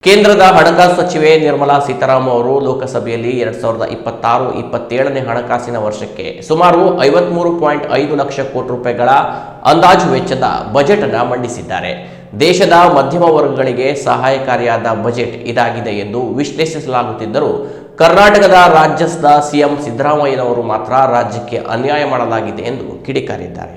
ಕೇಂದ್ರದ ಹಣಕಾಸು ಸಚಿವೆ ನಿರ್ಮಲಾ ಸೀತಾರಾಮನ್ ಅವರು ಲೋಕಸಭೆಯಲ್ಲಿ 2026-27ನೇ ಹಣಕಾಸಿನ ವರ್ಷಕ್ಕೆ ಸುಮಾರು 53.5 ಲಕ್ಷ ಕೋಟಿ ರೂಪಾಯಿಗಳ ಅಂದಾಜು ವೆಚ್ಚದ ಬಜೆಟ್ ಅನ್ನು ಮಂಡಿಸಿದ್ದಾರೆ. ದೇಶದ ಮಧ್ಯಮ ವರ್ಗಗಳಿಗೆ ಸಹಾಯಕಾರಿಯಾದ ಬಜೆಟ್ ಇದಾಗಿದೆ ಎಂದು ವಿಶ್ಲೇಷಿಸಲಾಗುತ್ತಿದ್ದರೂ ಕರ್ನಾಟಕದ ರಾಜ್ಯದ ಸಿಎಂ ಸಿದ್ದರಾಮಯ್ಯನವರು ಮಾತ್ರ ರಾಜ್ಯಕ್ಕೆ ಅನ್ಯಾಯ ಮಾಡಲಾಗಿದೆ ಎಂದು ಕಿಡಿಕಾರಿದ್ದಾರೆ.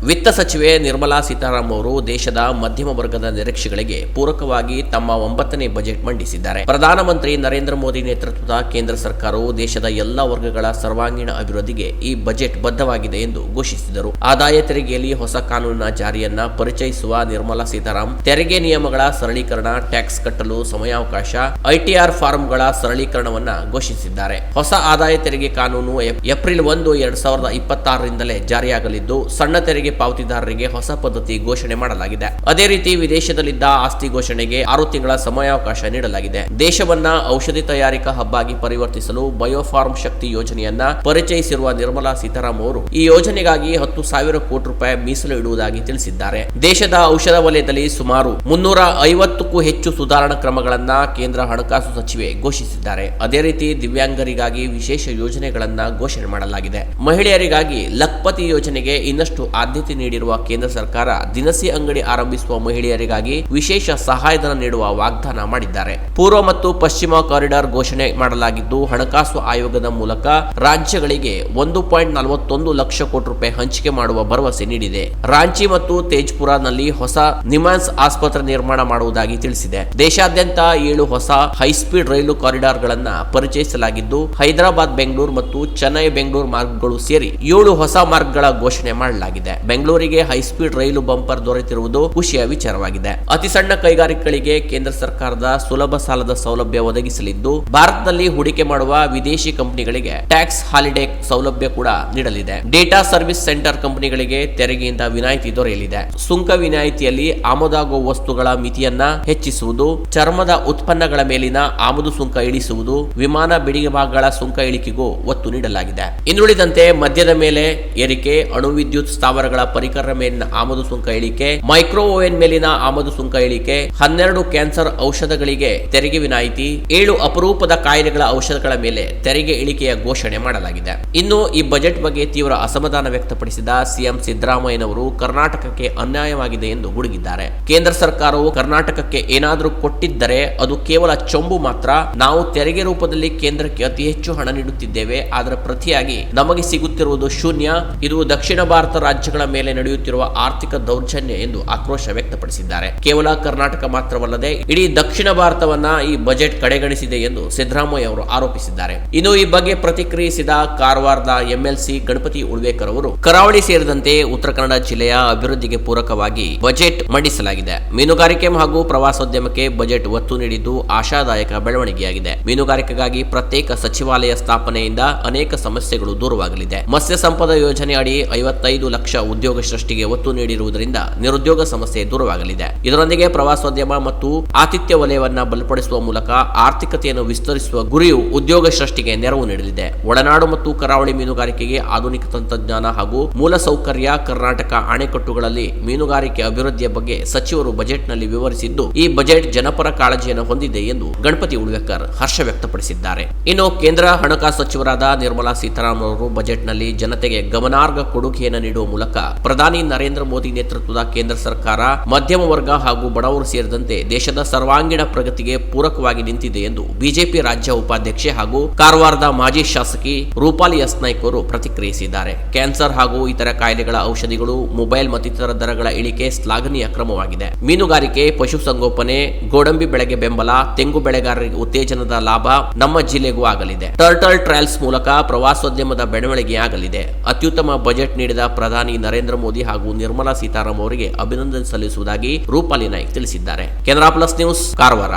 ವಿತ್ತ ಸಚಿವೆ ನಿರ್ಮಲಾ ಸೀತಾರಾಮನ್ ಅವರು ದೇಶದ ಮಧ್ಯಮ ವರ್ಗದ ನಿರೀಕ್ಷೆಗಳಿಗೆ ಪೂರಕವಾಗಿ ತಮ್ಮ 9ನೇ ಬಜೆಟ್ ಮಂಡಿಸಿದ್ದಾರೆ. ಪ್ರಧಾನಮಂತ್ರಿ ನರೇಂದ್ರ ಮೋದಿ ನೇತೃತ್ವದ ಕೇಂದ್ರ ಸರ್ಕಾರವು ದೇಶದ ಎಲ್ಲಾ ವರ್ಗಗಳ ಸರ್ವಾಂಗೀಣ ಅಭಿವೃದ್ಧಿಗೆ ಈ ಬಜೆಟ್ ಬದ್ಧವಾಗಿದೆ ಎಂದು ಘೋಷಿಸಿದರು. ಆದಾಯ ತೆರಿಗೆಯಲ್ಲಿ ಹೊಸ ಕಾನೂನಿನ ಜಾರಿಯನ್ನ ಪರಿಚಯಿಸುವ ನಿರ್ಮಲಾ ಸೀತಾರಾಮನ್ ತೆರಿಗೆ ನಿಯಮಗಳ ಸರಳೀಕರಣ, ಟ್ಯಾಕ್ಸ್ ಕಟ್ಟಲು ಸಮಯಾವಕಾಶ, ಐಟಿಆರ್ ಫಾರ್ಮ್ಗಳ ಸರಳೀಕರಣವನ್ನ ಘೋಷಿಸಿದ್ದಾರೆ. ಹೊಸ ಆದಾಯ ತೆರಿಗೆ ಕಾನೂನು ಏಪ್ರಿಲ್ 1, 2026ರಿಂದಲೇ ಜಾರಿಯಾಗಲಿದ್ದು ಸಣ್ಣ ತೆರಿಗೆ ಪಾವತಿದಾರರಿಗೆ ಹೊಸ ಪದ್ಧತಿ ಘೋಷಣೆ ಮಾಡಲಾಗಿದೆ. ಅದೇ ರೀತಿ ವಿದೇಶದಲ್ಲಿದ್ದ ಆಸ್ತಿ ಘೋಷಣೆಗೆ 6 ತಿಂಗಳ ಸಮಯಾವಕಾಶ ನೀಡಲಾಗಿದೆ. ದೇಶವನ್ನ ಔಷಧಿ ತಯಾರಿಕಾ ಹಬ್ ಆಗಿ ಪರಿವರ್ತಿಸಲು ಬಯೋಫಾರ್ಮ್ ಶಕ್ತಿ ಯೋಜನೆಯನ್ನ ಪರಿಚಯಿಸಿರುವ ನಿರ್ಮಲಾ ಸೀತಾರಾಮನ್ ಅವರು ಈ ಯೋಜನೆಗಾಗಿ 10,000 ಕೋಟಿ ರೂಪಾಯಿ ಮೀಸಲು ಇಡುವುದಾಗಿ ತಿಳಿಸಿದ್ದಾರೆ. ದೇಶದ ಔಷಧ ವಲಯದಲ್ಲಿ ಸುಮಾರು 350ಕ್ಕೂ ಹೆಚ್ಚು ಸುಧಾರಣಾ ಕ್ರಮಗಳನ್ನ ಕೇಂದ್ರ ಹಣಕಾಸು ಸಚಿವೆ ಘೋಷಿಸಿದ್ದಾರೆ. ಅದೇ ರೀತಿ ದಿವ್ಯಾಂಗರಿಗಾಗಿ ವಿಶೇಷ ಯೋಜನೆಗಳನ್ನ ಘೋಷಣೆ ಮಾಡಲಾಗಿದೆ. ಮಹಿಳೆಯರಿಗಾಗಿ ಲಖ್ಪತಿ ಯೋಜನೆಗೆ ಇನ್ನಷ್ಟು ಆದ್ಯತೆ ನೀಡಿರುವ ಕೇಂದ್ರ ಸರ್ಕಾರ ದಿನಸಿ ಅಂಗಡಿ ಆರಂಭಿಸುವ ಮಹಿಳೆಯರಿಗಾಗಿ ವಿಶೇಷ ಸಹಾಯಧನ ನೀಡುವ ವಾಗ್ದಾನ ಮಾಡಿದ್ದಾರೆ. ಪೂರ್ವ ಮತ್ತು ಪಶ್ಚಿಮ ಕಾರಿಡಾರ್ ಘೋಷಣೆ ಮಾಡಲಾಗಿದ್ದು ಹಣಕಾಸು ಆಯೋಗದ ಮೂಲಕ ರಾಜ್ಯಗಳಿಗೆ 1.41 ಲಕ್ಷ ಕೋಟಿ ರೂಪಾಯಿ ಹಂಚಿಕೆ ಮಾಡುವ ಭರವಸೆ ನೀಡಿದೆ. ರಾಂಚಿ ಮತ್ತು ತೇಜ್ಪುರನಲ್ಲಿ ಹೊಸ ನಿಮ್ಹಾನ್ಸ್ ಆಸ್ಪತ್ರೆ ನಿರ್ಮಾಣ ಮಾಡುವುದಾಗಿ ತಿಳಿಸಿದೆ. ದೇಶಾದ್ಯಂತ 7 ಹೊಸ ಹೈಸ್ಪೀಡ್ ರೈಲು ಕಾರಿಡಾರ್ ಗಳನ್ನ ಪರಿಚಯಿಸಲಾಗಿದ್ದು ಹೈದರಾಬಾದ್ ಬೆಂಗಳೂರು ಮತ್ತು ಚೆನ್ನೈ ಬೆಂಗಳೂರು ಮಾರ್ಗಗಳು ಸೇರಿ 7 ಹೊಸ ಮಾರ್ಗಗಳ ಘೋಷಣೆ ಮಾಡಲಾಗಿದೆ. ಬೆಂಗಳೂರಿಗೆ ಹೈಸ್ಪೀಡ್ ರೈಲು ಬಂಪರ್ ದೊರೆತಿರುವುದು ಖುಷಿಯ ವಿಚಾರವಾಗಿದೆ. ಅತಿ ಸಣ್ಣ ಕೈಗಾರಿಕೆಗಳಿಗೆ ಕೇಂದ್ರ ಸರ್ಕಾರದ ಸುಲಭ ಸಾಲದ ಸೌಲಭ್ಯ ಒದಗಿಸಲಿದ್ದು ಭಾರತದಲ್ಲಿ ಹೂಡಿಕೆ ಮಾಡುವ ವಿದೇಶಿ ಕಂಪನಿಗಳಿಗೆ ಟ್ಯಾಕ್ಸ್ ಹಾಲಿಡೇ ಸೌಲಭ್ಯ ಕೂಡ ನೀಡಲಿದೆ. ಡೇಟಾ ಸರ್ವಿಸ್ ಸೆಂಟರ್ ಕಂಪನಿಗಳಿಗೆ ತೆರಿಗೆಯಿಂದ ವಿನಾಯಿತಿ ದೊರೆಯಲಿದೆ. ಸುಂಕ ವಿನಾಯಿತಿಯಲ್ಲಿ ಆಮದಾಗುವ ವಸ್ತುಗಳ ಮಿತಿಯನ್ನ ಹೆಚ್ಚಿಸುವುದು, ಚರ್ಮದ ಉತ್ಪನ್ನಗಳ ಮೇಲಿನ ಆಮದು ಸುಂಕ ಇಳಿಸುವುದು, ವಿಮಾನ ಬಿಡಿಗೆ ಭಾಗಗಳ ಸುಂಕ ಇಳಿಕೆಗೂ ಒತ್ತು ನೀಡಲಾಗಿದೆ. ಇನ್ನುಳಿದಂತೆ ಮದ್ಯದ ಮೇಲೆ ಏರಿಕೆ, ಅಣು ವಿದ್ಯುತ್ ಸ್ಥಾವರಗಳ ಪರಿಕರ ಮೇಲಿನ ಆಮದು ಸುಂಕ ಇಳಿಕೆ, ಮೈಕ್ರೋ ಓವೆನ್ ಮೇಲಿನ ಆಮದು ಸುಂಕ ಇಳಿಕೆ, 12 ಕ್ಯಾನ್ಸರ್ ಔಷಧಗಳಿಗೆ ತೆರಿಗೆ ವಿನಾಯಿತಿ, 7 ಅಪರೂಪದ ಕಾಯಿಲೆಗಳ ಔಷಧಗಳ ಮೇಲೆ ತೆರಿಗೆ ಇಳಿಕೆಯ ಘೋಷಣೆ ಮಾಡಲಾಗಿದೆ. ಇನ್ನು ಈ ಬಜೆಟ್ ಬಗ್ಗೆ ತೀವ್ರ ಅಸಮಾಧಾನ ವ್ಯಕ್ತಪಡಿಸಿದ ಸಿಎಂ ಸಿದ್ದರಾಮಯ್ಯನವರು ಕರ್ನಾಟಕಕ್ಕೆ ಅನ್ಯಾಯವಾಗಿದೆ ಎಂದು ಗುಡುಗಿದ್ದಾರೆ. ಕೇಂದ್ರ ಸರ್ಕಾರವು ಕರ್ನಾಟಕಕ್ಕೆ ಏನಾದರೂ ಕೊಟ್ಟಿದ್ದರೆ ಅದು ಕೇವಲ ಚೊಂಬು ಮಾತ್ರ. ನಾವು ತೆರಿಗೆ ರೂಪದಲ್ಲಿ ಕೇಂದ್ರಕ್ಕೆ ಅತಿ ಹೆಚ್ಚು ಹಣ ನೀಡುತ್ತಿದ್ದೇವೆ, ಅದರ ಪ್ರತಿಯಾಗಿ ನಮಗೆ ಸಿಗುತ್ತಿರುವುದು ಶೂನ್ಯ. ಇದು ದಕ್ಷಿಣ ಭಾರತ ರಾಜ್ಯಗಳ ಮೇಲೆ ನಡೆಯುತ್ತಿರುವ ಆರ್ಥಿಕ ದೌರ್ಜನ್ಯ ಎಂದು ಆಕ್ರೋಶ ವ್ಯಕ್ತಪಡಿಸಿದ್ದಾರೆ. ಕೇವಲ ಕರ್ನಾಟಕ ಮಾತ್ರವಲ್ಲದೆ ಇಡೀ ದಕ್ಷಿಣ ಭಾರತವನ್ನ ಈ ಬಜೆಟ್ ಕಡೆಗಣಿಸಿದೆ ಎಂದು ಸಿದ್ದರಾಮಯ್ಯ ಅವರು ಆರೋಪಿಸಿದ್ದಾರೆ. ಇನ್ನು ಈ ಬಗ್ಗೆ ಪ್ರತಿಕ್ರಿಯಿಸಿದ ಕಾರವಾರದ ಎಂಎಲ್ಸಿ ಗಣಪತಿ ಉಳ್ವೇಕರ್ ಅವರು ಕರಾವಳಿ ಸೇರಿದಂತೆ ಉತ್ತರ ಕನ್ನಡ ಜಿಲ್ಲೆಯ ಅಭಿವೃದ್ಧಿಗೆ ಪೂರಕವಾಗಿ ಬಜೆಟ್ ಮಂಡಿಸಲಾಗಿದೆ. ಮೀನುಗಾರಿಕೆ ಹಾಗೂ ಪ್ರವಾಸೋದ್ಯಮಕ್ಕೆ ಬಜೆಟ್ ಒತ್ತು ನೀಡಿದ್ದು ಆಶಾದಾಯಕ ಬೆಳವಣಿಗೆಯಾಗಿದೆ. ಮೀನುಗಾರಿಕೆಗಾಗಿ ಪ್ರತ್ಯೇಕ ಸಚಿವಾಲಯ ಸ್ಥಾಪನೆಯಿಂದ ಅನೇಕ ಸಮಸ್ಯೆಗಳು ದೂರವಾಗಲಿದೆ. ಮತ್ಸ್ಯ ಸಂಪದ ಯೋಜನೆ ಅಡಿ 55 ಲಕ್ಷ ಉದ್ಯೋಗ ಸೃಷ್ಟಿಗೆ ಒತ್ತು ನೀಡಿರುವುದರಿಂದ ನಿರುದ್ಯೋಗ ಸಮಸ್ಯೆ ದೂರವಾಗಲಿದೆ. ಇದರೊಂದಿಗೆ ಪ್ರವಾಸೋದ್ಯಮ ಮತ್ತು ಆತಿಥ್ಯ ವಲಯವನ್ನ ಬಲಪಡಿಸುವ ಮೂಲಕ ಆರ್ಥಿಕತೆಯನ್ನು ವಿಸ್ತರಿಸುವ ಗುರಿಯು ಉದ್ಯೋಗ ಸೃಷ್ಟಿಗೆ ನೆರವು ನೀಡಲಿದೆ. ಒಳನಾಡು ಮತ್ತು ಕರಾವಳಿ ಮೀನುಗಾರಿಕೆಗೆ ಆಧುನಿಕ ತಂತ್ರಜ್ಞಾನ ಹಾಗೂ ಮೂಲಸೌಕರ್ಯ, ಕರ್ನಾಟಕ ಅಣೆಕಟ್ಟುಗಳಲ್ಲಿ ಮೀನುಗಾರಿಕೆ ಅಭಿವೃದ್ಧಿಯ ಬಗ್ಗೆ ಸಚಿವರು ಬಜೆಟ್ನಲ್ಲಿ ವಿವರಿಸಿದ್ದು ಈ ಬಜೆಟ್ ಜನಪರ ಕಾಳಜಿಯನ್ನು ಹೊಂದಿದೆ ಎಂದು ಗಣಪತಿ ಉಳ್ವೇಕರ್ ಹರ್ಷ ವ್ಯಕ್ತಪಡಿಸಿದ್ದಾರೆ. ಇನ್ನು ಕೇಂದ್ರ ಹಣಕಾಸು ಸಚಿವರಾದ ನಿರ್ಮಲಾ ಸೀತಾರಾಮನ್ ಅವರು ಬಜೆಟ್ನಲ್ಲಿ ಜನತೆಗೆ ಗಮನಾರ್ಹ ಕೊಡುಗೆಯನ್ನು ನೀಡುವ ಮೂಲಕ ಪ್ರಧಾನಿ ನರೇಂದ್ರ ಮೋದಿ ನೇತೃತ್ವದ ಕೇಂದ್ರ ಸರ್ಕಾರ ಮಧ್ಯಮ ವರ್ಗ ಹಾಗೂ ಬಡವರು ಸೇರಿದಂತೆ ದೇಶದ ಸರ್ವಾಂಗೀಣ ಪ್ರಗತಿಗೆ ಪೂರಕವಾಗಿ ನಿಂತಿದೆ ಎಂದು ಬಿಜೆಪಿ ರಾಜ್ಯ ಉಪಾಧ್ಯಕ್ಷೆ ಹಾಗೂ ಕಾರವಾರದ ಮಾಜಿ ಶಾಸಕಿ ರೂಪಾಲಿ ಎಸ್ ನಾಯ್ಕ್ ಅವರು ಪ್ರತಿಕ್ರಿಯಿಸಿದ್ದಾರೆ. ಕ್ಯಾನ್ಸರ್ ಹಾಗೂ ಇತರ ಕಾಯಿಲೆಗಳ ಔಷಧಿಗಳು, ಮೊಬೈಲ್ ಮತ್ತಿತರ ದರಗಳ ಇಳಿಕೆ ಶ್ಲಾಘನೀಯ ಕ್ರಮವಾಗಿದೆ. ಮೀನುಗಾರಿಕೆ, ಪಶುಸಂಗೋಪನೆ, ಗೋಡಂಬಿ ಬೆಳೆಗೆ ಬೆಂಬಲ, ತೆಂಗು ಬೆಳೆಗಾರರಿಗೆ ಉತ್ತೇಜನದ ಲಾಭ ನಮ್ಮ ಜಿಲ್ಲೆಗೂ ಆಗಲಿದೆ. ಟರ್ಟಲ್ ಟ್ರಯಲ್ಸ್ ಮೂಲಕ ಪ್ರವಾಸೋದ್ಯಮದ ಬೆಳವಣಿಗೆ ಆಗಲಿದೆ. ಅತ್ಯುತ್ತಮ ಬಜೆಟ್ ನೀಡಿದ ಪ್ರಧಾನಿ ನರೇಂದ್ರ ಮೋದಿ ಹಾಗೂ ನಿರ್ಮಲಾ ಸೀತಾರಾಮನ್ ಅವರಿಗೆ ಅಭಿನಂದನೆ ಸಲ್ಲಿಸುವುದಾಗಿ ರೂಪಾಲಿ ನಾಯ್ಕ್ ತಿಳಿಸಿದ್ದಾರೆ. Canara plus news, Karwar.